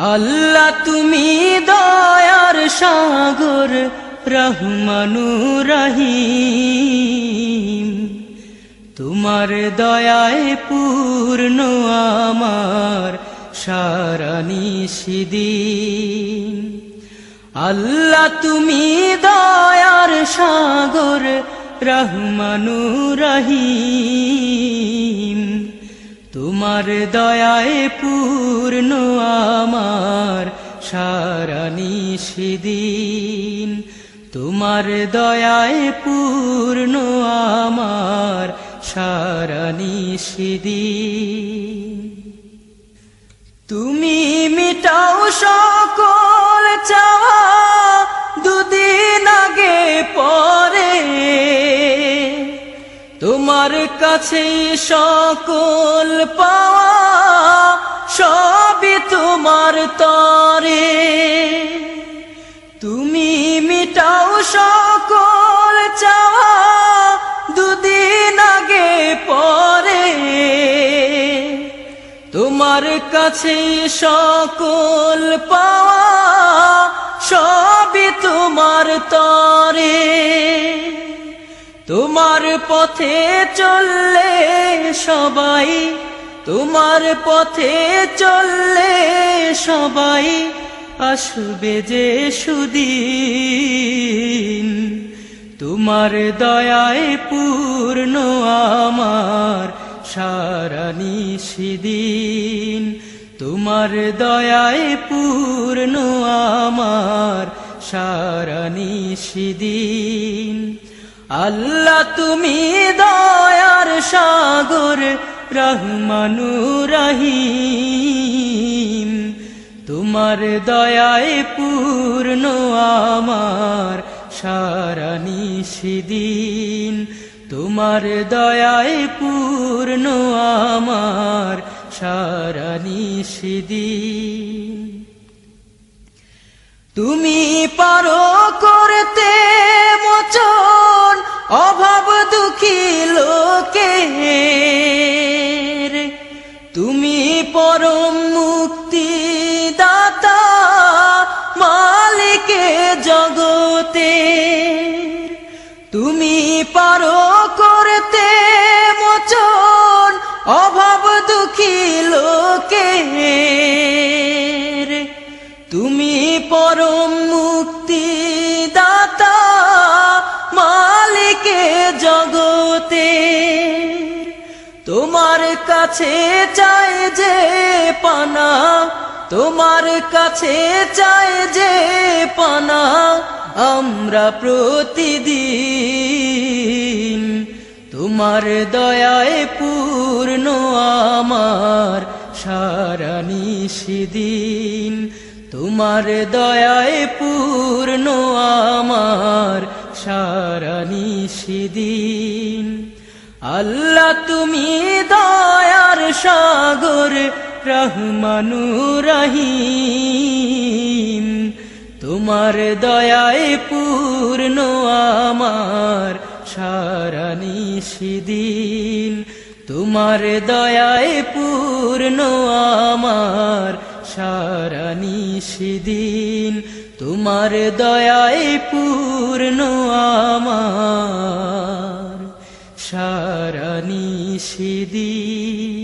আল্লাহ তুমি দয়ার সাগর রহমানুর রহিম, তোমার দয়ায় পূর্ণ আমার সারা নিশিদিন। আল্লাহ তুমি দয়ার সাগর রহমানুর রহিম, তোমার দয়ায় পূর্ণ আমার সারা নিশিদিন। তোমার দয়ায় পূর্ণ আমার সারা নিশিদিন। তুমি মিটাও সকল চাওয়া দুদিন আগে পরে, তোমার কাছে সকল পাওয়া সবই তোমার তরে। তুমি মিটাও সকল চাওয়া দুদিন আগে পরে, তোমার কাছে সকল পাওয়া সবই তোমার তরে। তোমার পথে চললে সবাই, তোমার পথে চললে সবাই আসবে যে সুদিন। তোমার দয়ায় পূর্ণ আমার সারা নিশিদিন। তোমার দয়ায় পূর্ণ আমার সারা নিশিদিন। আল্লাহ তুমি দয়ার সাগর রহমানুর রহিম, তোমার দয়ায় পূর্ণ আমার সারা নিশিদিন। তোমার দয়ায় পূর্ণ আমার সারা নিশিদিন। তুমি পারো করতে মোচন অভাব দুঃখী লোকের, তুমি পরম মুক্তি দাতা মালিকে জগতে। তুমি পারো করতে মোচন অভাব দুঃখী লোকের, তুমি পরম মুক্তি দাতা মালিকে জগতে। তোমার কাছে চাই যে পানা, তোমার কাছে চাই যে পানা আমরা প্রতিদিন। তোমার দয়ায় পূর্ণ আমার সারা নিশিদিন। তোমার দয়ায় পূর্ণ আমার সারা নিশিদিন। আল্লাহ তুমি দয়ার সাগর রহমানুর রহিম, তোমার দয়ায় পূর্ণ আমার সারা নিশিদিন। তোমার দয়ায় পূর্ণ আমার সারা নিশিদিন। তোমার দয়ায় পূর্ণ আমার সারা নিশিদিন।